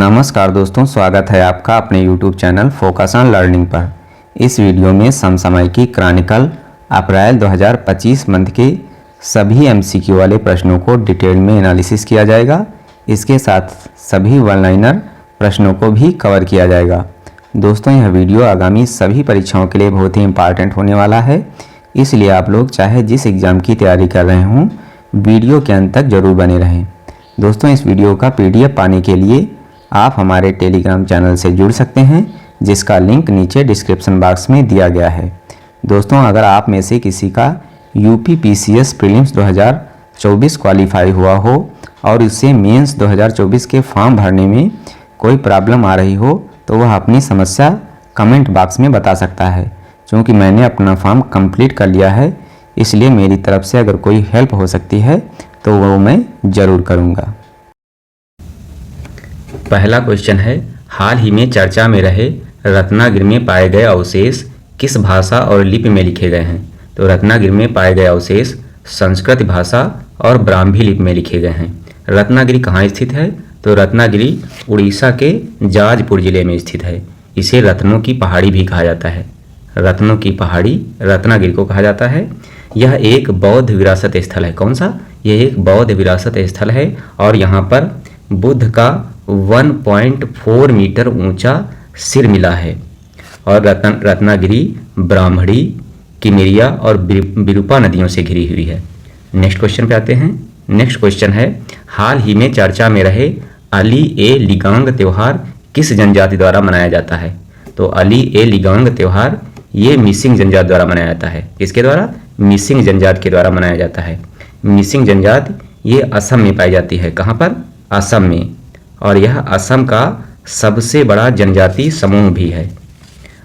नमस्कार दोस्तों, स्वागत है आपका अपने YouTube channel focus on learning पर। इस वीडियो में समसामयिकी क्रॉनिकल अप्रैल 2025 मंथ के सभी MCQ वाले प्रश्नों को डिटेल में एनालिसिस किया जाएगा। इसके साथ सभी वन लाइनर प्रश्नों को भी कवर किया जाएगा। दोस्तों, यह वीडियो आगामी सभी परीक्षाओं के लिए बहुत ही इम्पॉर्टेंट होने वाला है, इसलिए आप लोग चाहे जिस एग्ज़ाम की तैयारी कर रहे हों, वीडियो के अंत तक जरूर बने रहें। दोस्तों, इस वीडियो का PDF पाने के लिए आप हमारे टेलीग्राम चैनल से जुड़ सकते हैं, जिसका लिंक नीचे डिस्क्रिप्शन बॉक्स में दिया गया है। दोस्तों, अगर आप में से किसी का UP PCS प्रीलिम्स 2024 क्वालिफाई हुआ हो और इससे मेंस 2024 के फॉर्म भरने में कोई प्रॉब्लम आ रही हो, तो वह अपनी समस्या कमेंट बॉक्स में बता सकता है। क्योंकि मैंने अपना फॉर्म कंप्लीट कर लिया है, इसलिए मेरी तरफ से अगर कोई हेल्प हो सकती है तो वो मैं ज़रूर करूँगा। पहला क्वेश्चन है, हाल ही में चर्चा में रहे रत्नागिरी में पाए गए अवशेष किस भाषा और लिपि में लिखे गए हैं? तो रत्नागिरी में पाए गए अवशेष संस्कृत भाषा और ब्राह्मी लिपि में लिखे गए हैं। रत्नागिरी कहाँ स्थित है? तो रत्नागिरी उड़ीसा के जाजपुर जिले में स्थित है। इसे रत्नों की पहाड़ी भी कहा जाता है। रत्नों की पहाड़ी रत्नागिरी को कहा जाता है। यह एक बौद्ध विरासत स्थल है। कौन सा? यह एक बौद्ध विरासत स्थल है और यहाँ पर बुद्ध का 1.4 मीटर ऊंचा सिर मिला है। और रत्नागिरी ब्राह्मणी, किमिरिया और विरूपा नदियों से घिरी हुई है। नेक्स्ट क्वेश्चन पे आते हैं। नेक्स्ट क्वेश्चन है, हाल ही में चर्चा में रहे अली ए लिगांग त्यौहार किस जनजाति द्वारा मनाया जाता है? तो अली ए लिगांग त्यौहार ये मिसिंग जनजाति द्वारा मनाया जाता है। किसके द्वारा? मिसिंग जनजाति के द्वारा मनाया जाता है। मिसिंग जनजाति ये असम में पाई जाती है। कहाँ पर? असम में। और यह असम का सबसे बड़ा जनजाति समूह भी है।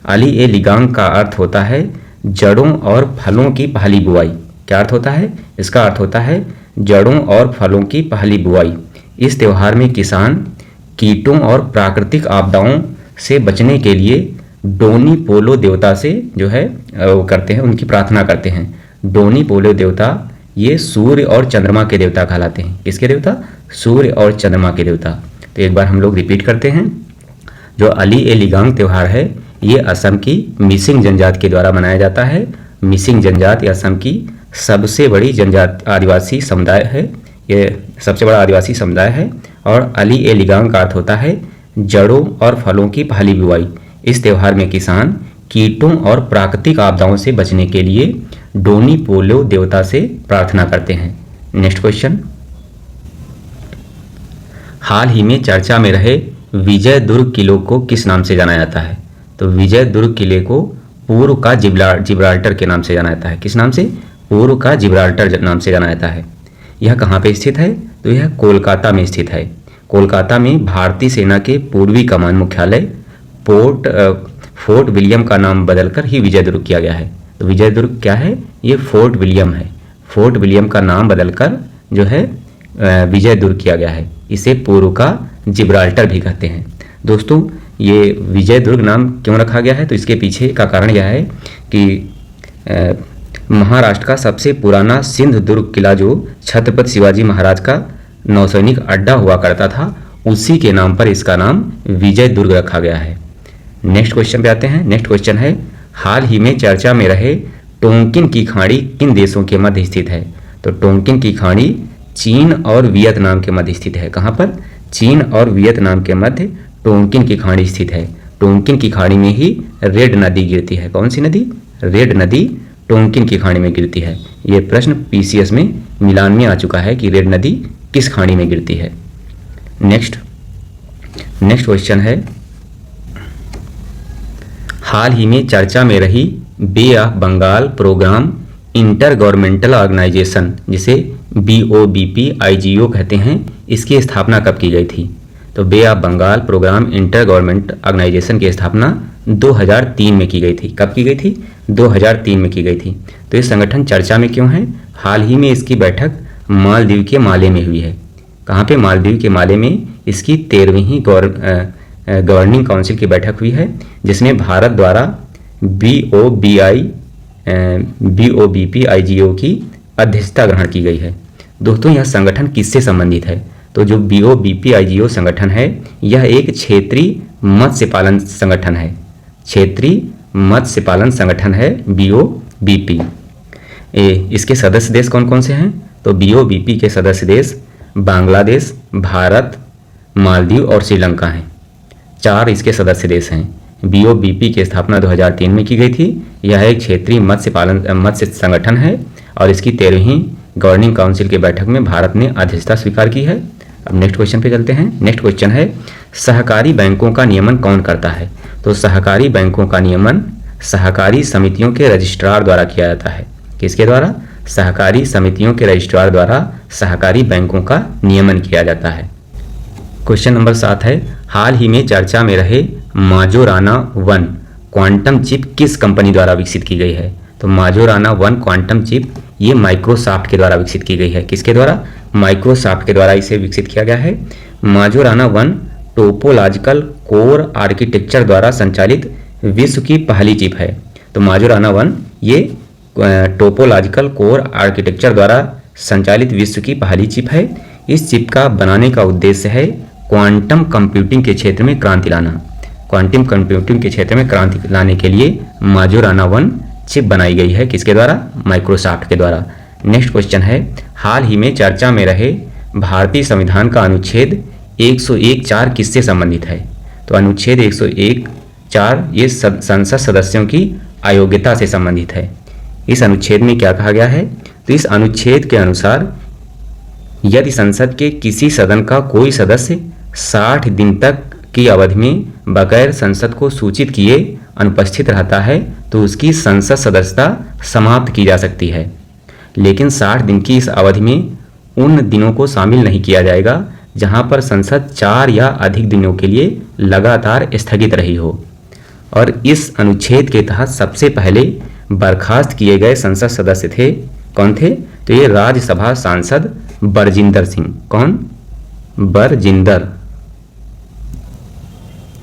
अली ए लिगांग का अर्थ होता है जड़ों और फलों की पहली बुआई। क्या अर्थ होता है इसका? अर्थ होता है जड़ों और फलों की पहली बुआई। इस त्यौहार में किसान कीटों और प्राकृतिक आपदाओं से बचने के लिए डोनी पोलो देवता से जो है वो करते हैं, उनकी प्रार्थना करते हैं। डोनी पोलो देवता ये सूर्य और चंद्रमा के देवता कहलाते हैं। किसके देवता? सूर्य और चंद्रमा के देवता। तो एक बार हम लोग रिपीट करते हैं। जो अली ए लिगांग त्यौहार है ये असम की मिसिंग जनजाति के द्वारा मनाया जाता है। मिसिंग जनजाति असम की सबसे बड़ी जनजाति आदिवासी समुदाय है। ये सबसे बड़ा आदिवासी समुदाय है। और अली ए लिगांग का अर्थ होता है जड़ों और फलों की पहली बुआई। इस त्यौहार में किसान कीटों और प्राकृतिक आपदाओं से बचने के लिए डोनी पोलो देवता से प्रार्थना करते हैं। नेक्स्ट क्वेश्चन, हाल ही में चर्चा में रहे विजय दुर्ग किले को किस नाम से जाना जाता है? तो विजय दुर्ग किले को पूर्व का जिब्राल्टर के नाम से जाना जाता है। किस नाम से? पूर्व का जिब्राल्टर नाम से जाना जाता है। यह कहाँ पे स्थित है? तो यह कोलकाता में स्थित है। कोलकाता में भारतीय सेना के पूर्वी कमान मुख्यालय फोर्ट विलियम का नाम बदलकर ही विजय दुर्ग किया गया है। तो विजय दुर्ग क्या है? ये फोर्ट विलियम है। फोर्ट विलियम का नाम बदलकर जो है विजय दुर्ग किया गया है। इसे पूर्व का जिब्राल्टर भी कहते हैं। दोस्तों, ये विजय दुर्ग नाम क्यों रखा गया है? तो इसके पीछे का कारण यह है कि महाराष्ट्र का सबसे पुराना सिंध दुर्ग किला जो छत्रपति शिवाजी महाराज का नौसैनिक अड्डा हुआ करता था, उसी के नाम पर इसका नाम विजय दुर्ग रखा गया है। नेक्स्ट क्वेश्चन पे आते हैं। नेक्स्ट क्वेश्चन है, हाल ही में चर्चा में रहे टोंकिन की खाड़ी किन देशों के मध्य स्थित है? तो टोंकिन की खाड़ी चीन और वियतनाम के मध्य स्थित है। कहाँ पर? चीन और वियतनाम के मध्य टोंकिन की खाड़ी स्थित है। टोंकिन की खाड़ी में ही रेड नदी गिरती है। कौन सी नदी? रेड नदी टोंकिन की खाड़ी में गिरती है। ये प्रश्न PCS में मिलान में आ चुका है कि रेड नदी किस खाड़ी में गिरती है। नेक्स्ट क्वेश्चन है, हाल ही में चर्चा में रही bay of Bengal programme inter governmental organisation, जिसे BOBP IGO कहते हैं, इसकी स्थापना कब की गई थी? तो bay of Bengal programme inter government organisation की स्थापना 2003 में की गई थी। कब की गई थी? 2003 में की गई थी। तो ये संगठन चर्चा में क्यों है? हाल ही में इसकी बैठक मालदीव के माले में हुई है। कहाँ पे? मालदीव के माले में इसकी 13वीं गवर्निंग काउंसिल की बैठक हुई है, जिसमें भारत द्वारा BOBP IGO की अध्यक्षता ग्रहण की गई है। दोस्तों, यह संगठन किससे संबंधित है? तो जो BOBPIGO संगठन है यह एक क्षेत्रीय मत्स्य पालन संगठन है, क्षेत्रीय मत्स्य पालन संगठन है BOBP। इसके सदस्य देश कौन कौन से हैं? तो BOBP के सदस्य देश बांग्लादेश, भारत, मालदीव और श्रीलंका हैं। 4 इसके सदस्य देश हैं। BOBP की स्थापना 2003 में की गई थी। यह एक क्षेत्रीय मत्स्य संगठन है और इसकी 13वीं गवर्निंग काउंसिल की बैठक में भारत ने अध्यक्षता स्वीकार की है। अब नेक्स्ट क्वेश्चन पे चलते हैं। नेक्स्ट क्वेश्चन है सहकारी बैंकों का नियमन कौन करता है? तो सहकारी बैंकों का नियमन सहकारी समितियों के रजिस्ट्रार द्वारा किया जाता है। किसके द्वारा? सहकारी समितियों के रजिस्ट्रार द्वारा सहकारी बैंकों का नियमन किया जाता है। क्वेश्चन नंबर 7 है हाल ही में चर्चा में रहे माजोराना 1 क्वांटम चिप किस कंपनी द्वारा विकसित की गई है? तो माजोराना 1 क्वांटम चिप ये माइक्रोसॉफ्ट के द्वारा विकसित की गई है। किसके द्वारा? माइक्रोसॉफ्ट के द्वारा इसे विकसित किया गया है। माजोराना 1 टोपोलॉजिकल कोर आर्किटेक्चर द्वारा संचालित विश्व की पहली चिप है। तो माजोराना 1 ये टोपोलॉजिकल कोर आर्किटेक्चर द्वारा संचालित विश्व की पहली चिप है। इस चिप का बनाने का उद्देश्य है क्वांटम कंप्यूटिंग के क्षेत्र में क्रांति लाना। क्वांटम कंप्यूटिंग के क्षेत्र में क्रांति लाने के लिए माजोराना 1 चिप बनाई गई है। किसके द्वारा? माइक्रोसॉफ्ट के द्वारा। नेक्स्ट क्वेश्चन है हाल ही में चर्चा में रहे भारतीय संविधान का अनुच्छेद 101(4) किससे संबंधित है? तो अनुच्छेद 101(4) ये संसद सदस्यों की अयोग्यता से संबंधित है। इस अनुच्छेद में क्या कहा गया है? तो इस अनुच्छेद के अनुसार यदि संसद के किसी सदन का कोई सदस्य 60 दिन तक की अवधि में बगैर संसद को सूचित किए अनुपस्थित रहता है तो उसकी संसद सदस्यता समाप्त की जा सकती है। लेकिन 60 दिन की इस अवधि में उन दिनों को शामिल नहीं किया जाएगा जहां पर संसद 4 या अधिक दिनों के लिए लगातार स्थगित रही हो। और इस अनुच्छेद के तहत सबसे पहले बर्खास्त किए गए संसद सदस्य थे कौन थे? तो ये राज्यसभा सांसद बरजिंदर सिंह। कौन?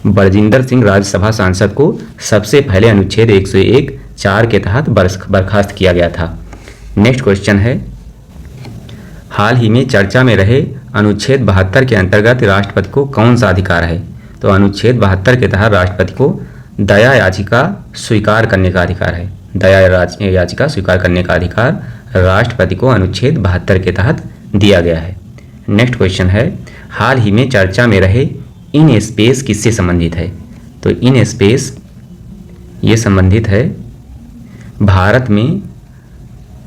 बरजिंदर सिंह राज्यसभा सांसद को सबसे पहले अनुच्छेद 101(4) के तहत बर्खास्त किया गया था। नेक्स्ट क्वेश्चन है हाल ही में चर्चा में रहे अनुच्छेद 72 के अंतर्गत राष्ट्रपति को कौन सा अधिकार है? तो अनुच्छेद 72 के तहत राष्ट्रपति को दया याचिका स्वीकार करने का अधिकार है। दया याचिका स्वीकार करने का अधिकार राष्ट्रपति को अनुच्छेद 72 के तहत दिया गया है। नेक्स्ट क्वेश्चन है हाल ही में चर्चा में रहे इन स्पेस किससे संबंधित है? तो इन स्पेस ये संबंधित है भारत में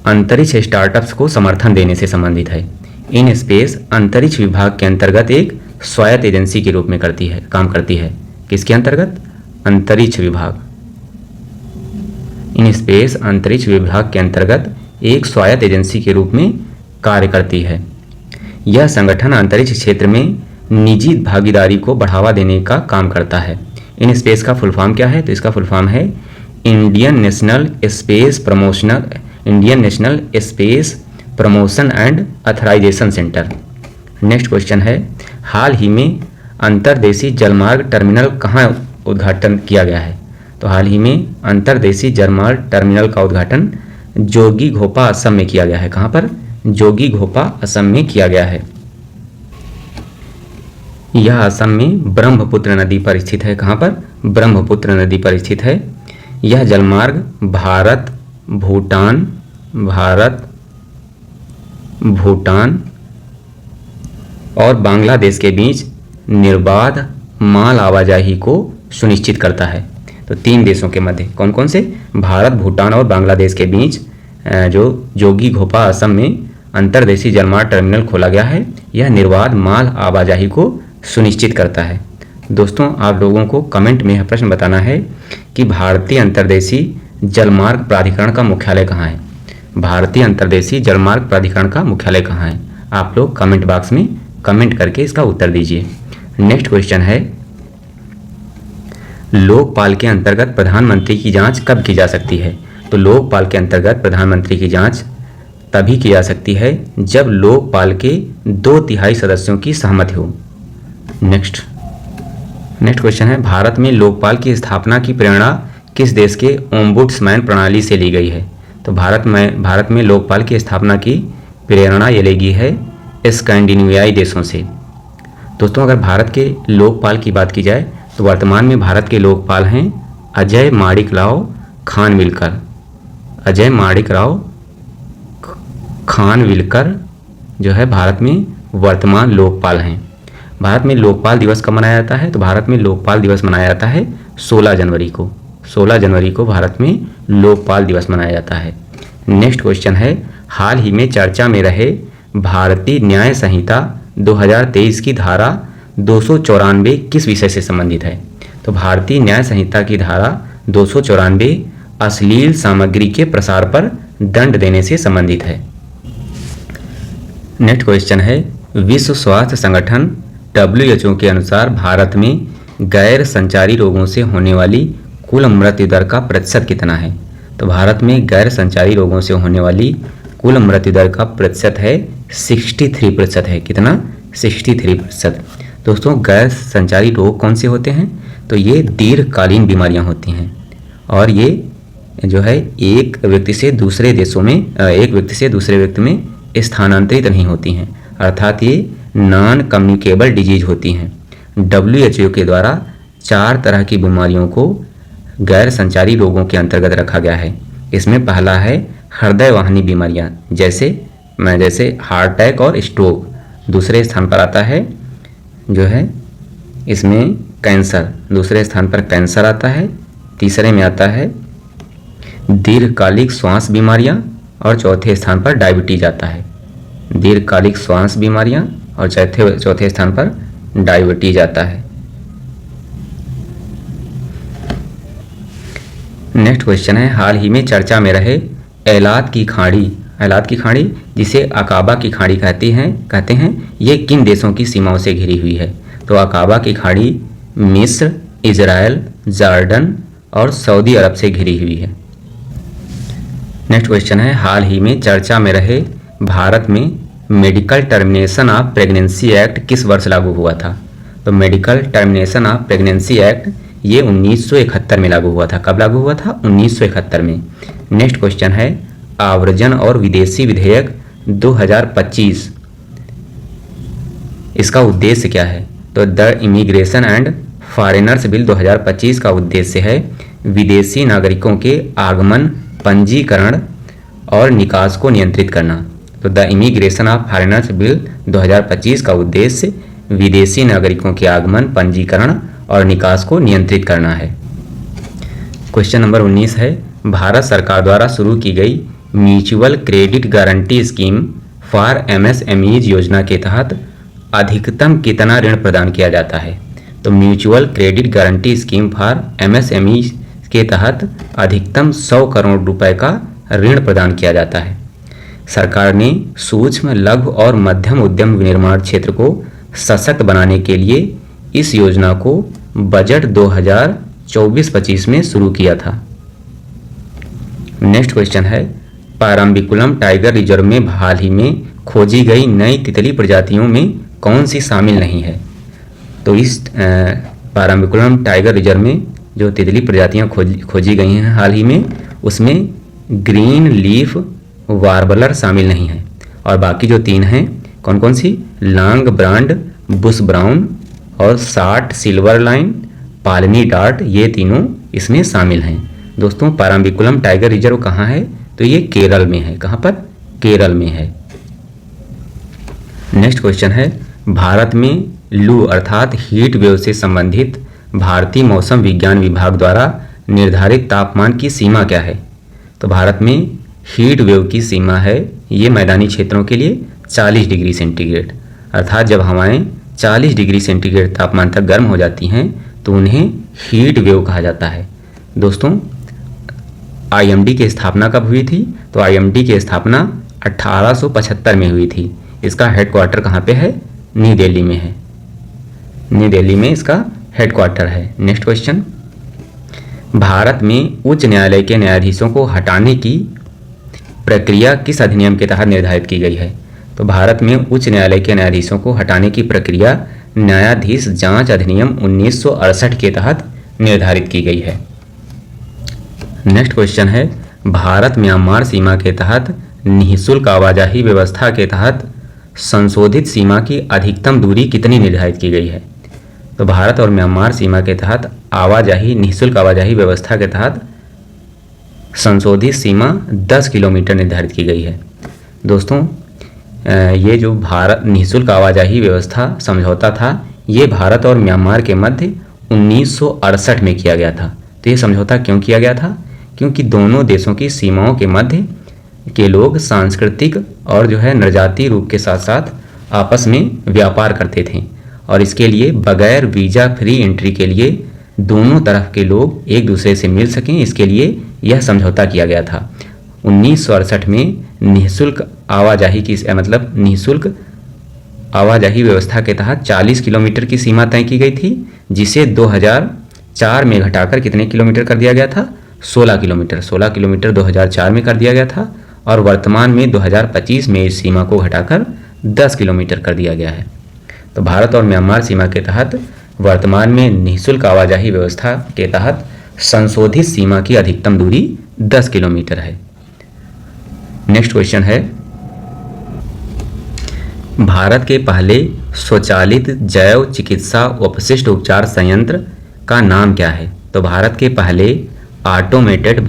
अंतरिक्ष स्टार्टअप्स को समर्थन देने से संबंधित है। इन स्पेस अंतरिक्ष विभाग के अंतर्गत एक स्वायत्त एजेंसी के रूप में काम करती है। किसके अंतर्गत? अंतरिक्ष विभाग। इन स्पेस अंतरिक्ष विभाग के अंतर्गत एक स्वायत्त एजेंसी के रूप में कार्य करती है। यह संगठन अंतरिक्ष क्षेत्र में निजी भागीदारी को बढ़ावा देने का काम करता है। इन स्पेस का फुल फॉर्म क्या है? तो इसका फुल फॉर्म है Indian national space promotion and authorisation centre. Next question है हाल ही में अंतर्देशीय जलमार्ग टर्मिनल कहाँ उद्घाटन किया गया है? तो हाल ही में अंतर्देशीय जलमार्ग टर्मिनल का उद्घाटन जोगीघोपा असम में किया गया है। कहाँ पर? जोगीघोपा असम में किया गया है। यह असम में ब्रह्मपुत्र नदी पर स्थित है। कहाँ पर? ब्रह्मपुत्र नदी पर स्थित है। यह जलमार्ग भारत, भूटान और बांग्लादेश के बीच निर्बाध माल आवाजाही को सुनिश्चित करता है। तो 3 देशों के मध्य कौन कौन से? भारत, भूटान और बांग्लादेश के बीच जो जोगीघोपा असम में अंतर्देशीय जलमार्ग टर्मिनल खोला गया है, यह निर्बाध माल आवाजाही को सुनिश्चित करता है। दोस्तों, आप लोगों को कमेंट में यह प्रश्न बताना है कि भारतीय अंतर्देशीय जलमार्ग प्राधिकरण का मुख्यालय कहाँ है? भारतीय अंतर्देशीय जलमार्ग प्राधिकरण का मुख्यालय कहाँ है? आप लोग कमेंट बॉक्स में कमेंट करके इसका उत्तर दीजिए। नेक्स्ट क्वेश्चन है लोकपाल के अंतर्गत प्रधानमंत्री की जांच कब की जा सकती है? तो लोकपाल के अंतर्गत प्रधानमंत्री की जांच तभी की जा सकती है जब लोकपाल के 2/3 सदस्यों की सहमति हो। नेक्स्ट क्वेश्चन है भारत में लोकपाल की स्थापना की प्रेरणा किस देश के ओम्बुड्समैन प्रणाली से ली गई है? तो भारत में लोकपाल की स्थापना की प्रेरणा ये ली गई है स्कैंडिनेवियाई देशों से। दोस्तों अगर भारत के लोकपाल की बात की जाए तो वर्तमान में भारत के लोकपाल हैं अजय माणिकराव खानविलकर। अजय माणिकराव खानविलकर जो है भारत में वर्तमान लोकपाल हैं। भारत में लोकपाल दिवस कब मनाया जाता है? तो भारत में लोकपाल दिवस मनाया जाता है 16 जनवरी को। 16 जनवरी को भारत में लोकपाल दिवस मनाया जाता है। नेक्स्ट क्वेश्चन है, हाल ही में चर्चा में रहे भारतीय न्याय संहिता 2023 की धारा 294 किस विषय से संबंधित है? तो भारतीय न्याय संहिता की धारा 294 अश्लील सामग्री के प्रसार पर दंड देने से संबंधित है। नेक्स्ट क्वेश्चन है, विश्व स्वास्थ्य संगठन WHO के अनुसार भारत में गैर संचारी रोगों से होने वाली कुल मृत्यु दर का प्रतिशत कितना है? तो भारत में गैर संचारी रोगों से होने वाली कुल मृत्यु दर का प्रतिशत है 63% है। कितना? 63%। दोस्तों गैर संचारी रोग कौन से होते हैं? तो ये दीर्घकालीन बीमारियां होती हैं और ये जो है एक व्यक्ति से दूसरे व्यक्ति में स्थानांतरित नहीं होती हैं, अर्थात ये नॉन कम्युनिकेबल डिजीज होती हैं। WHO के द्वारा 4 तरह की बीमारियों को गैर संचारी रोगों के अंतर्गत रखा गया है। इसमें पहला है हृदय वाहिनी बीमारियां जैसे हार्ट अटैक और स्ट्रोक। दूसरे स्थान पर आता है जो है इसमें कैंसर, दूसरे स्थान पर कैंसर आता है। तीसरे में आता है दीर्घकालिक श्वास बीमारियां और चौथे स्थान पर डायबिटीज आता है। दीर्घकालिक श्वास बीमारियां और चौथे स्थान पर डायबिटीज आता है। नेक्स्ट क्वेश्चन है, हाल ही में चर्चा में रहे एलात की खाड़ी जिसे अकाबा की खाड़ी कहते हैं ये किन देशों की सीमाओं से घिरी हुई है? तो अकाबा की खाड़ी मिस्र, इजराइल, जॉर्डन और सऊदी अरब से घिरी हुई है। नेक्स्ट क्वेश्चन है, हाल ही में चर्चा में रहे भारत में medical termination of pregnancy act किस वर्ष लागू हुआ था? तो medical termination of pregnancy act ये 1971 में लागू हुआ था। कब लागू हुआ था? 1971 में। नेक्स्ट क्वेश्चन है, आव्रजन और विदेशी विधेयक 2025 इसका उद्देश्य क्या है? तो the immigration and foreigners bill 2025 का उद्देश्य है विदेशी नागरिकों के आगमन, पंजीकरण और निकास को नियंत्रित करना। तो the immigration of foreigners bill 2025 का उद्देश्य विदेशी नागरिकों के आगमन, पंजीकरण और निकास को नियंत्रित करना है। क्वेश्चन नंबर 19 है, भारत सरकार द्वारा शुरू की गई mutual credit guarantee scheme for MSMEs योजना के तहत अधिकतम कितना ऋण प्रदान किया जाता है? तो mutual credit guarantee scheme for MSMEs के तहत अधिकतम 100 करोड़ रुपए का ऋण प्रदान किया जाता है। सरकार ने सूक्ष्म, लघु और मध्यम उद्यम विनिर्माण क्षेत्र को सशक्त बनाने के लिए इस योजना को बजट 2024-25 में शुरू किया था। नेक्स्ट क्वेश्चन है, पारम्बिकुलम टाइगर रिजर्व में हाल ही में खोजी गई नई तितली प्रजातियों में कौन सी शामिल नहीं है? तो इस पारम्बिकुलम टाइगर रिजर्व में जो तितली प्रजातियां खोजी गई हैं हाल ही में, उसमें ग्रीन लीफ वार्बलर शामिल नहीं है और बाकी जो 3 हैं कौन कौन सी? लॉन्ग ब्रांड बुश ब्राउन और शॉर्ट सिल्वर लाइन पालनी डार्ट, ये तीनों इसमें शामिल हैं। दोस्तों पारम्बिकुलम टाइगर रिजर्व कहाँ है? तो ये केरल में है। कहाँ पर? केरल में है। नेक्स्ट क्वेश्चन है, भारत में लू अर्थात हीट वेव से संबंधित भारतीय मौसम विज्ञान विभाग द्वारा निर्धारित तापमान की सीमा क्या है? तो भारत में हीट वेव की सीमा है ये मैदानी क्षेत्रों के लिए 40 डिग्री सेंटीग्रेड, अर्थात जब हवाएं 40 डिग्री सेंटीग्रेड तापमान तक गर्म हो जाती हैं तो उन्हें हीट वेव कहा जाता है। दोस्तों IMD की स्थापना कब हुई थी? तो IMD की स्थापना 1875 में हुई थी। इसका हेडक्वार्टर कहाँ पे है? न्यू दिल्ली में है। न्यू दिल्ली में इसका हेडक्वार्टर है। नेक्स्ट क्वेश्चन, भारत में उच्च न्यायालय के न्यायाधीशों को हटाने की प्रक्रिया किस अधिनियम के तहत निर्धारित की गई है? तो भारत में उच्च न्यायालय के न्यायाधीशों को हटाने की प्रक्रिया न्यायाधीश जांच अधिनियम 1968 के तहत निर्धारित की गई है। नेक्स्ट क्वेश्चन है, भारत म्यांमार सीमा के तहत निःशुल्क आवाजाही व्यवस्था के तहत संशोधित सीमा की अधिकतम दूरी कितनी निर्धारित की गई है? तो भारत और म्यांमार सीमा के तहत आवाजाही निःशुल्क आवाजाही व्यवस्था के तहत संशोधित सीमा 10 किलोमीटर निर्धारित की गई है। दोस्तों, ये जो भारत निःशुल्क आवाजाही व्यवस्था समझौता था, ये भारत और म्यांमार के मध्य 1968 में किया गया था। तो ये समझौता क्यों किया गया था? क्योंकि दोनों देशों की सीमाओं के मध्य के लोग सांस्कृतिक और जो है नृजातीय रूप के साथ साथ आपस में व्यापार करते थे, और इसके लिए बगैर वीज़ा फ्री एंट्री के लिए दोनों तरफ के लोग एक दूसरे से मिल सकें, इसके लिए यह समझौता किया गया था। 1968 में निःशुल्क आवाजाही की मतलब निःशुल्क आवाजाही व्यवस्था के तहत 40 किलोमीटर की सीमा तय की गई थी, जिसे 2004 में घटाकर कितने किलोमीटर कर दिया गया था? 16 किलोमीटर। 16 किलोमीटर 2004 में कर दिया गया था, और वर्तमान में 2025 में इस सीमा को घटाकर 10 किलोमीटर कर दिया गया है। तो भारत और म्यांमार सीमा के तहत वर्तमान में निःशुल्क आवाजाही व्यवस्था के तहत संशोधित सीमा की अधिकतम दूरी 10 किलोमीटर है। नेक्स्ट क्वेश्चन है, भारत के पहले स्वचालित जैव चिकित्सा अपशिष्ट उपचार संयंत्र का नाम क्या है? तो भारत के पहले ऑटोमेटेड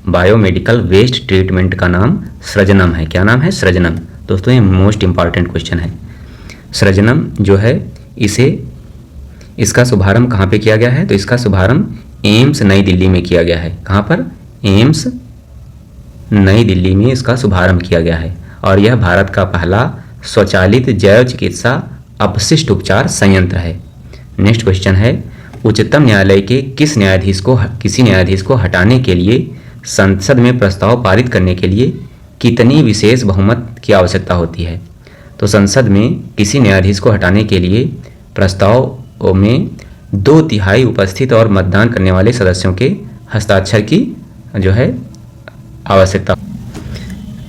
बायोमेडिकल वेस्ट ट्रीटमेंट का नाम सृजनम है। क्या नाम है? सृजनम। दोस्तों, ये मोस्ट इंपॉर्टेंट क्वेश्चन है। सृजनम जो है इसका शुभारंभ कहाँ पे किया गया है? तो इसका शुभारंभ एम्स नई दिल्ली में किया गया है। कहाँ पर? एम्स नई दिल्ली में इसका शुभारंभ किया गया है, और यह भारत का पहला स्वचालित जैव चिकित्सा अपशिष्ट उपचार संयंत्र है। नेक्स्ट क्वेश्चन है, उच्चतम न्यायालय के किसी न्यायाधीश को हटाने के लिए संसद में प्रस्ताव पारित करने के लिए कितनी विशेष बहुमत की आवश्यकता होती है? तो संसद में किसी न्यायाधीश को हटाने के लिए प्रस्ताव में 2/3 उपस्थित और मतदान करने वाले सदस्यों के हस्ताक्षर की जो है आवश्यकता।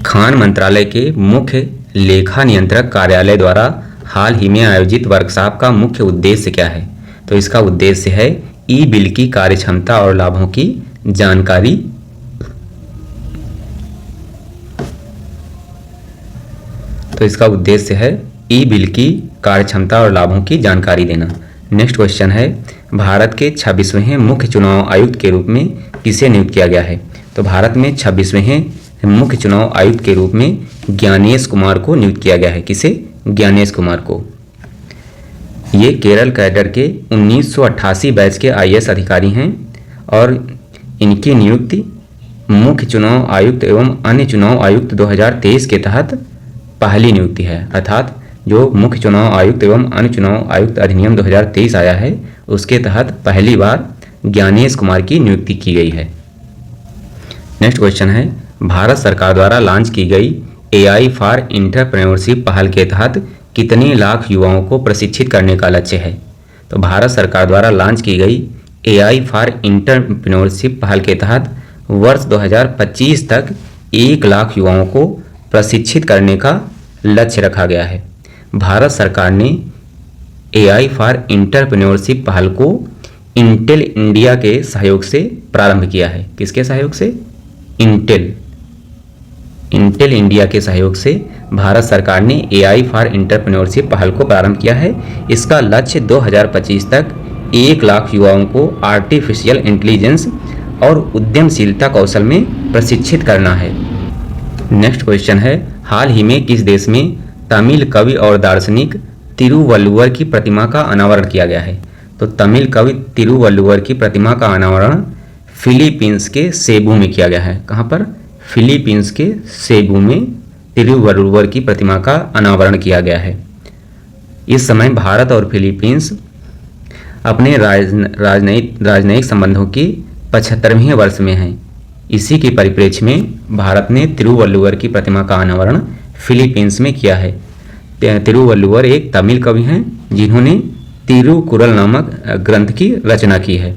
खान मंत्रालय के मुख्य लेखा नियंत्रक कार्यालय द्वारा हाल ही में आयोजित वर्कशॉप का मुख्य उद्देश्य क्या है? तो इसका उद्देश्य है ई बिल की कार्यक्षमता और लाभों की जानकारी। तो इसका उद्देश्य है ई बिल की कार्यक्षमता और लाभों की जानकारी देना। नेक्स्ट क्वेश्चन है, भारत के 26वें मुख्य चुनाव आयुक्त के रूप में किसे नियुक्त किया गया है? तो भारत में 26वें मुख्य चुनाव आयुक्त के रूप में ज्ञानेश कुमार को नियुक्त किया गया है। किसे? ज्ञानेश कुमार को। ये केरल कैडर के 1988 बैच के आईएएस अधिकारी हैं, और इनकी नियुक्ति मुख्य चुनाव आयुक्त एवं अन्य चुनाव आयुक्त 2023 के तहत पहली नियुक्ति है। अर्थात जो मुख्य चुनाव आयुक्त एवं अन्य चुनाव आयुक्त अधिनियम 2023 आया है, उसके तहत पहली बार ज्ञानेश कुमार की नियुक्ति की गई है। नेक्स्ट क्वेश्चन है, भारत सरकार द्वारा लॉन्च की गई AI फॉर एंटरप्रेन्योरशिप पहल के तहत कितने लाख युवाओं को प्रशिक्षित करने का लक्ष्य है? तो भारत सरकार द्वारा लॉन्च की गई AI फॉर एंटरप्रेन्योरशिप पहल के तहत वर्ष 2025 तक 1 लाख युवाओं को प्रशिक्षित करने का लक्ष्य रखा गया है। भारत सरकार ने AI फॉर एंटरप्रेन्योरशिप पहल को इंटेल इंडिया के सहयोग से प्रारंभ किया है। किसके सहयोग से? इंटेल इंडिया के सहयोग से भारत सरकार ने AI फॉर एंटरप्रेन्योरशिप पहल को प्रारंभ किया है। इसका लक्ष्य 2025 तक 1 लाख युवाओं को आर्टिफिशियल इंटेलिजेंस और उद्यमशीलता कौशल में प्रशिक्षित करना है। नेक्स्ट क्वेश्चन है, हाल ही में किस देश में तमिल कवि और दार्शनिक तिरुवल्लुवर की प्रतिमा का अनावरण किया गया है? तो तमिल कवि तिरुवल्लुवर की प्रतिमा का अनावरण फिलीपींस के सेबू में किया गया है। कहाँ पर? फिलीपींस के सेबू में तिरुवल्लुवर की प्रतिमा का अनावरण किया गया है। इस समय भारत और फिलीपींस अपने राजनयिक संबंधों की 75वें वर्ष में हैं। इसी के परिप्रेक्ष्य में भारत ने तिरुवल्लुवर की प्रतिमा का अनावरण फिलीपींस में किया है। तिरुवल्लुवर एक तमिल कवि हैं जिन्होंने तिरुकुरल नामक ग्रंथ की रचना की है।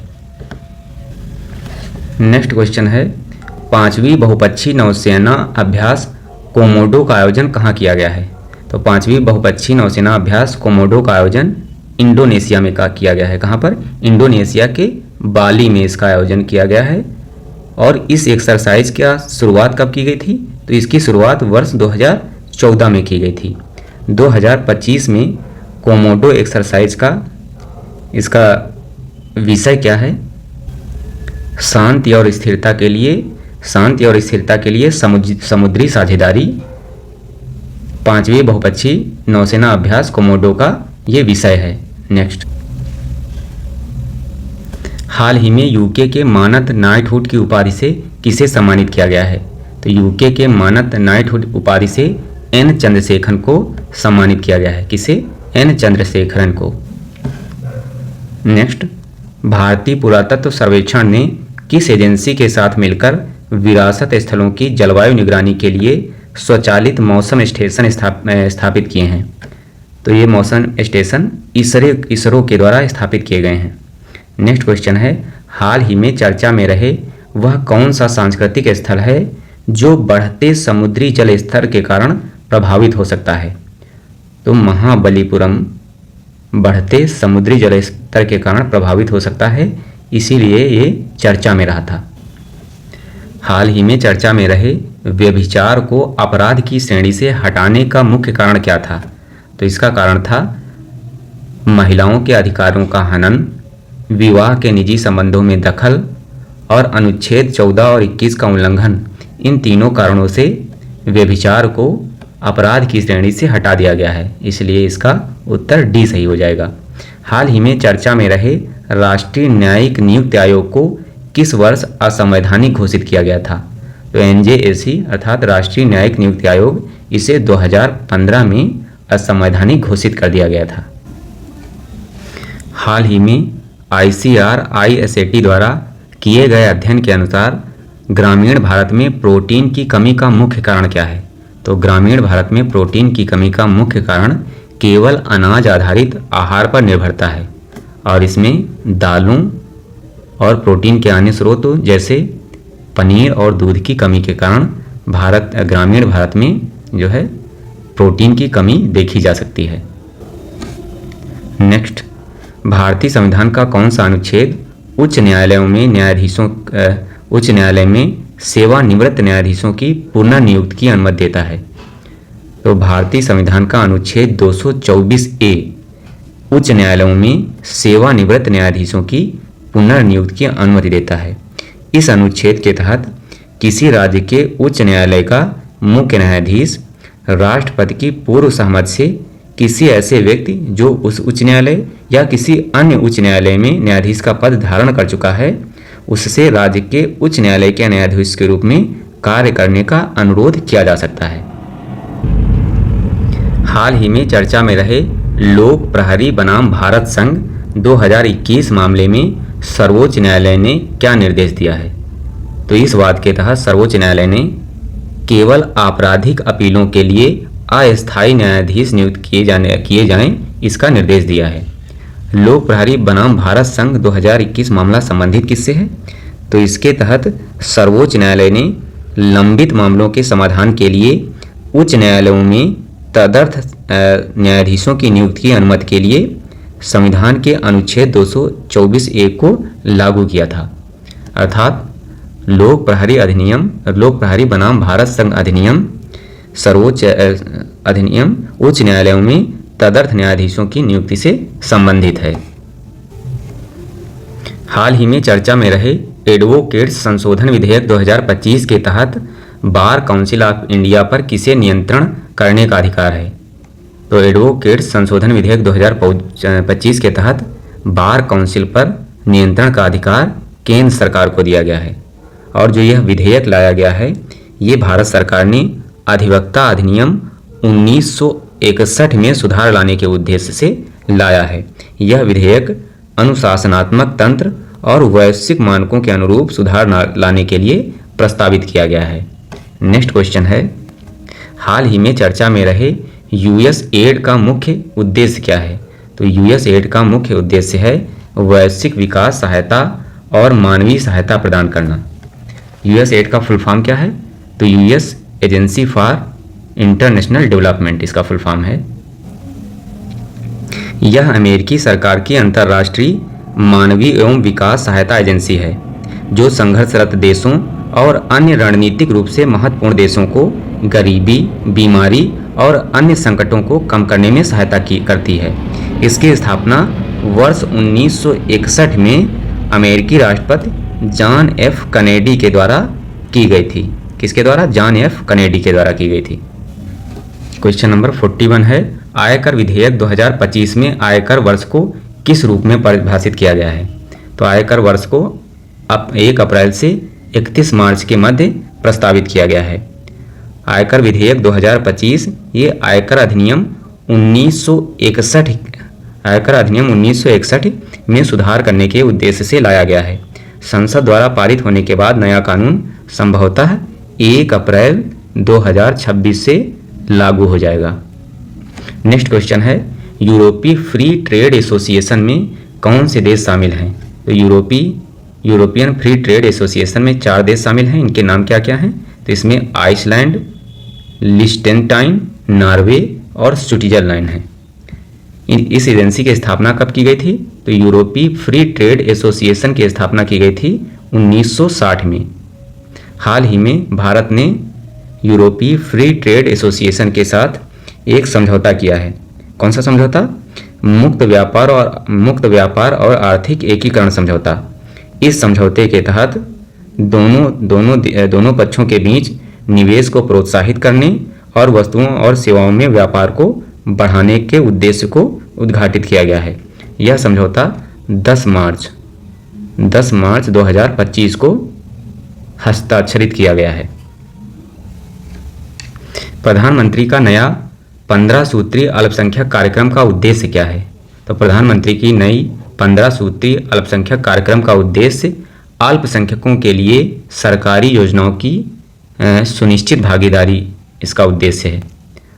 नेक्स्ट क्वेश्चन है, 5वीं बहुपक्षीय नौसेना अभ्यास कोमोडो का आयोजन कहाँ किया गया है? तो 5वीं बहुपक्षीय नौसेना अभ्यास कोमोडो का आयोजन इंडोनेशिया में किया गया है। कहाँ पर? इंडोनेशिया के बाली में इसका आयोजन किया गया है। और इस एक्सरसाइज का शुरुआत कब की गई थी? तो इसकी शुरुआत वर्ष 2014 में की गई थी। 2025 में कोमोडो एक्सरसाइज का इसका विषय क्या है? शांति और स्थिरता के लिए समुद्री साझेदारी, 5वीं बहुपक्षीय नौसेना अभ्यास कोमोडो का ये विषय है। नेक्स्ट, हाल ही में यूके के मानद नाइटहुड की उपाधि से किसे सम्मानित किया गया है? तो यूके के मानद नाइटहुड उपाधि से एन चंद्रशेखरन को सम्मानित किया गया है। किसे? एन चंद्रशेखरन को। नेक्स्ट, भारतीय पुरातत्व सर्वेक्षण ने किस एजेंसी के साथ मिलकर विरासत स्थलों की जलवायु निगरानी के लिए स्वचालित मौसम स्टेशन स्थापित किए हैं? तो ये मौसम स्टेशन इसरो के द्वारा स्थापित किए गए हैं। नेक्स्ट क्वेश्चन है, हाल ही में चर्चा में रहे वह कौन सा सांस्कृतिक स्थल है जो बढ़ते समुद्री जल स्तर के कारण प्रभावित हो सकता है? तो महाबलीपुरम बढ़ते समुद्री जल स्तर के कारण प्रभावित हो सकता है, इसीलिए ये चर्चा में रहा था। हाल ही में चर्चा में रहे व्यभिचार को अपराध की श्रेणी से हटाने का मुख्य कारण क्या था? तो इसका कारण था महिलाओं के अधिकारों का हनन, विवाह के निजी संबंधों में दखल और अनुच्छेद 14 और 21 का उल्लंघन। इन तीनों कारणों से व्यभिचार को अपराध की श्रेणी से हटा दिया गया है, इसलिए इसका उत्तर डी सही हो जाएगा। हाल ही में चर्चा में रहे राष्ट्रीय न्यायिक नियुक्ति आयोग को किस वर्ष असंवैधानिक घोषित किया गया था? तो NJAC अर्थात राष्ट्रीय न्यायिक नियुक्ति आयोग, इसे 2015 में असंवैधानिक घोषित कर दिया गया था। हाल ही में ICRISAT द्वारा किए गए अध्ययन के अनुसार ग्रामीण भारत में प्रोटीन की कमी का मुख्य कारण क्या है? तो ग्रामीण भारत में प्रोटीन की कमी का मुख्य कारण केवल अनाज आधारित आहार पर निर्भरता है, और इसमें दालों और प्रोटीन के अन्य स्रोतों जैसे पनीर और दूध की कमी के कारण ग्रामीण भारत में जो है प्रोटीन की कमी देखी जा सकती है। नेक्स्ट, भारतीय संविधान का कौन सा अनुच्छेद उच्च न्यायालय में सेवानिवृत्त न्यायाधीशों की पुनर्नियुक्ति की अनुमति देता है? तो भारतीय संविधान का अनुच्छेद 224A उच्च न्यायालयों में सेवानिवृत्त न्यायाधीशों की पुनर्नियुक्ति की अनुमति देता है। इस अनुच्छेद के तहत किसी राज्य के उच्च न्यायालय का मुख्य न्यायाधीश राष्ट्रपति की पूर्व सहमति से किसी ऐसे व्यक्ति जो उस उच्च न्यायालय या किसी अन्य उच्च न्यायालय में न्यायाधीश का पद धारण कर चुका है, उससे राज्य के उच्च न्यायालय के न्यायाधीश के रूप में कार्य करने का अनुरोध किया जा सकता है। हाल ही में चर्चा में रहे लोक प्रहरी बनाम भारत संघ 2021 मामले में सर्वोच्च न्यायालय ने क्या निर्देश दिया है? तो इस वाद के तहत सर्वोच्च न्यायालय ने केवल आपराधिक अपीलों के लिए अस्थायी न्यायाधीश नियुक्त किए जाएं, इसका निर्देश दिया है। लोक प्रहरी बनाम भारत संघ 2021 मामला संबंधित किससे है? तो इसके तहत सर्वोच्च न्यायालय ने लंबित मामलों के समाधान के लिए उच्च न्यायालयों में तदर्थ न्यायाधीशों की नियुक्ति की अनुमति के लिए संविधान के अनुच्छेद 224A को लागू किया था। अर्थात लोक प्रहरी बनाम भारत संघ अधिनियम सर्वोच्च अधिनियम उच्च न्यायालयों में तदर्थ न्यायाधीशों की नियुक्ति से संबंधित है। हाल ही में चर्चा में रहे एडवोकेट्स संशोधन विधेयक 2025 के तहत बार काउंसिल ऑफ इंडिया पर किसे नियंत्रण करने का अधिकार है? तो एडवोकेट्स संशोधन विधेयक 2025 के तहत बार काउंसिल पर नियंत्रण का अधिकार केंद्र सरकार को दिया गया है, और जो यह विधेयक लाया गया है ये भारत सरकार ने अधिवक्ता अधिनियम 1961 में सुधार लाने के उद्देश्य से लाया है। यह विधेयक अनुशासनात्मक तंत्र और वैश्विक मानकों के अनुरूप सुधार लाने के लिए प्रस्तावित किया गया है। नेक्स्ट क्वेश्चन है, हाल ही में चर्चा में रहे USAID का मुख्य उद्देश्य क्या है? तो USAID का मुख्य उद्देश्य है वैश्विक विकास सहायता और मानवीय सहायता प्रदान करना। USAID का फुल फॉर्म क्या है? तो US agency for international development इसका फुल फॉर्म है। यह अमेरिकी सरकार की अंतर्राष्ट्रीय मानवीय एवं विकास सहायता एजेंसी है जो संघर्षरत देशों और अन्य रणनीतिक रूप से महत्वपूर्ण देशों को गरीबी, बीमारी और अन्य संकटों को कम करने में सहायता करती है। इसकी स्थापना वर्ष 1961 में अमेरिकी राष्ट्रपति जॉन एफ कैनेडी के द्वारा की गई थी। किसके द्वारा? जॉन एफ कैनेडी के द्वारा की गई थी। क्वेश्चन नंबर 41 है, आयकर विधेयक 2025 में आयकर वर्ष को किस रूप में परिभाषित किया गया है? तो आयकर वर्ष को 1 अप्रैल से 31 मार्च के मध्य प्रस्तावित किया गया है। आयकर विधेयक 2025 ये आयकर अधिनियम 1961 में सुधार करने के उद्देश्य से लाया गया है। संसद द्वारा पारित होने के बाद नया कानून संभवतः 1 अप्रैल 2026 से लागू हो जाएगा। नेक्स्ट क्वेश्चन है, यूरोपीय फ्री ट्रेड एसोसिएशन में कौन से देश शामिल हैं? तो यूरोपियन फ्री ट्रेड एसोसिएशन में 4 देश शामिल हैं। इनके नाम क्या क्या हैं? तो इसमें आइसलैंड, लिechtenstein, नॉर्वे और स्विट्जरलैंड है। इस एजेंसी की स्थापना कब की गई थी? तो यूरोपीय फ्री ट्रेड एसोसिएशन की स्थापना की गई थी 1960 में। हाल ही में भारत ने यूरोपीय फ्री ट्रेड एसोसिएशन के साथ एक समझौता किया है। कौन सा समझौता? मुक्त व्यापार और आर्थिक एकीकरण समझौता। इस समझौते के तहत दोनों पक्षों के बीच निवेश को प्रोत्साहित करने और वस्तुओं और सेवाओं में व्यापार को बढ़ाने के उद्देश्य को उद्घाटित किया गया है। यह समझौता 10 मार्च 2025 को हस्ताक्षरित किया गया है। प्रधानमंत्री का नया 15 सूत्रीय अल्पसंख्यक कार्यक्रम का उद्देश्य क्या है? तो प्रधानमंत्री की नई 15 सूत्रीय अल्पसंख्यक कार्यक्रम का उद्देश्य अल्पसंख्यकों के लिए सरकारी योजनाओं की सुनिश्चित भागीदारी इसका उद्देश्य है।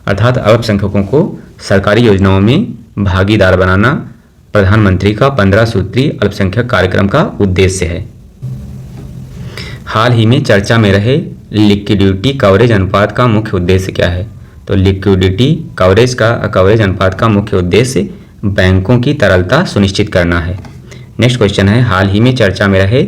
अर्थात अल्पसंख्यकों को सरकारी योजनाओं में भागीदार बनाना प्रधानमंत्री का 15 सूत्रीय अल्पसंख्यक कार्यक्रम का उद्देश्य है। हाल ही में चर्चा में रहे लिक्विडिटी कवरेज अनुपात का मुख्य उद्देश्य क्या है? तो लिक्विडिटी कवरेज अनुपात का मुख्य उद्देश्य बैंकों की तरलता सुनिश्चित करना है। नेक्स्ट क्वेश्चन है, हाल ही में चर्चा में रहे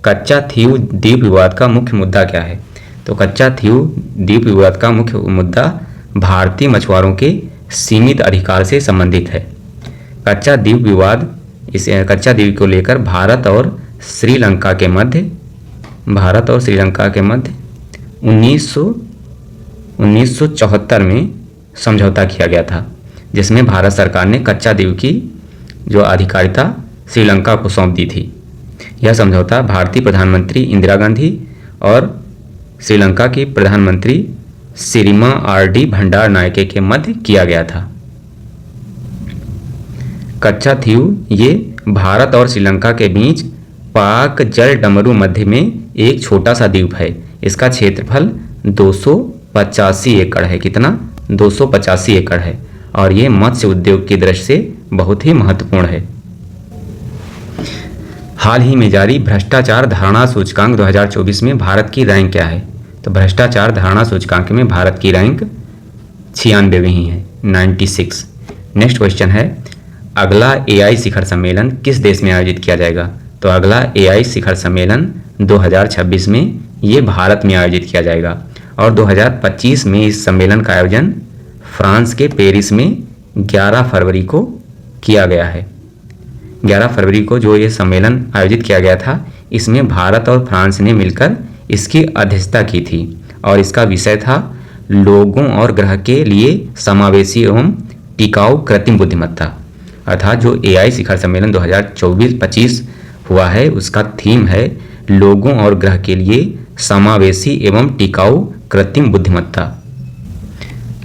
कच्चा थीव द्वीप विवाद का मुख्य मुद्दा क्या है? तो कच्चा थीव द्वीप विवाद का मुख्य मुद्दा भारतीय मछुआरों के सीमित अधिकार से संबंधित है। कच्चा द्वीप को लेकर भारत और श्रीलंका के मध्य 1974 में समझौता किया गया था, जिसमें भारत सरकार ने कच्चा द्वीप की जो अधिकारिता श्रीलंका को सौंप दी थी। यह समझौता भारतीय प्रधानमंत्री इंदिरा गांधी और श्रीलंका की प्रधानमंत्री सिरिमा आर.डी. भंडार नायके के मध्य किया गया था। कच्चा थीव ये भारत और श्रीलंका के बीच पाक जल डमरू मध्य में एक छोटा सा द्वीप है। इसका क्षेत्रफल 285 एकड़ है। कितना? 285 एकड़ है और ये मत्स्य उद्योग की दृष्टि से बहुत ही महत्वपूर्ण है। हाल ही में जारी भ्रष्टाचार धारणा सूचकांक 2024 में भारत की रैंक क्या है? तो भ्रष्टाचार धारणा सूचकांक में भारत की रैंक 96वीं ही है, 96। नेक्स्ट क्वेश्चन है, अगला एआई शिखर सम्मेलन किस देश में आयोजित किया जाएगा? तो अगला एआई शिखर सम्मेलन 2026 में ये भारत में आयोजित किया जाएगा और 2025 में इस सम्मेलन का आयोजन फ्रांस के पेरिस में 11 फरवरी को किया गया है। 11 फरवरी को जो ये सम्मेलन आयोजित किया गया था, इसमें भारत और फ्रांस ने मिलकर इसकी अध्यक्षता की थी और इसका विषय था लोगों और ग्रह के लिए समावेशी एवं टिकाऊ कृत्रिम बुद्धिमत्ता। अर्थात जो एआई शिखर सम्मेलन 2024-25 हुआ है, उसका थीम है लोगों और ग्रह के लिए समावेशी एवं टिकाऊ कृत्रिम बुद्धिमत्ता।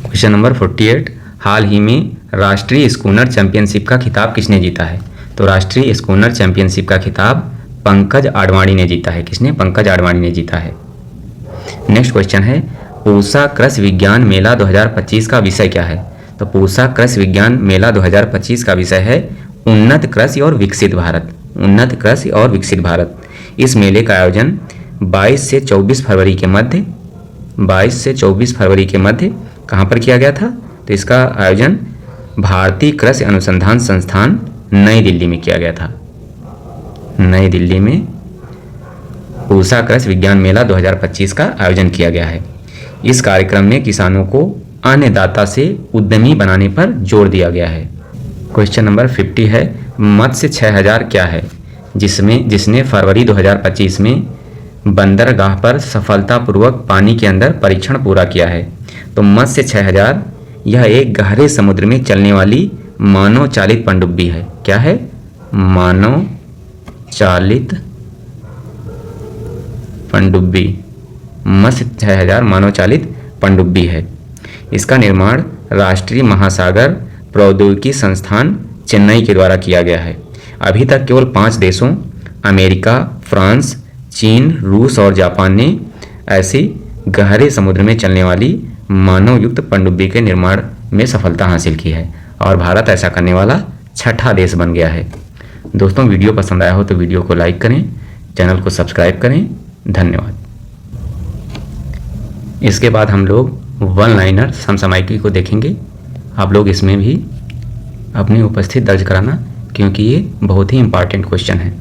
क्वेश्चन नंबर 48, हाल ही में राष्ट्रीय स्कूनर चैंपियनशिप का खिताब किसने जीता है? तो राष्ट्रीय स्कूनर चैंपियनशिप का खिताब पंकज आडवाणी ने जीता है। किसने? पंकज आडवाणी ने जीता है। नेक्स्ट क्वेश्चन है, पूसा कृषि विज्ञान मेला 2025 का विषय क्या है? तो पूसा कृषि विज्ञान मेला 2025 का विषय है उन्नत कृषि और विकसित भारत। उन्नत कृषि और विकसित भारत। इस मेले का आयोजन 22 से 24 फरवरी के मध्य कहाँ पर किया गया था? तो इसका आयोजन भारतीय कृषि अनुसंधान संस्थान नई दिल्ली में किया गया था। नई दिल्ली में पूसा कृषि विज्ञान मेला 2025 का आयोजन किया गया है। इस कार्यक्रम में किसानों को अन्नदाता से उद्यमी बनाने पर जोर दिया गया है। क्वेश्चन नंबर 50 है, मत्स्य 6000 क्या है, जिसने फरवरी 2025 में बंदरगाह पर सफलतापूर्वक पानी के अंदर परीक्षण पूरा किया है। तो मत्स्य 6000 यह एक गहरे समुद्र में चलने वाली मानव चालित पनडुब्बी है। क्या है? मानव चालित पनडुब्बी। मत्स्य 6000 मानव चालित पनडुब्बी है। इसका निर्माण राष्ट्रीय महासागर प्रौद्योगिकी संस्थान चेन्नई के द्वारा किया गया है। अभी तक केवल 5 देशों अमेरिका, फ्रांस, चीन, रूस और जापान ने ऐसी गहरे समुद्र में चलने वाली मानव युक्त पनडुब्बी के निर्माण में सफलता हासिल की है और भारत ऐसा करने वाला 6ठा देश बन गया है। दोस्तों, वीडियो पसंद आया हो तो वीडियो को लाइक करें, चैनल को सब्सक्राइब करें। धन्यवाद। इसके बाद हम लोग वन लाइनर समसामयिकी को देखेंगे। आप लोग इसमें भी अपनी उपस्थिति दर्ज कराना, क्योंकि ये बहुत ही इम्पॉर्टेंट क्वेश्चन है।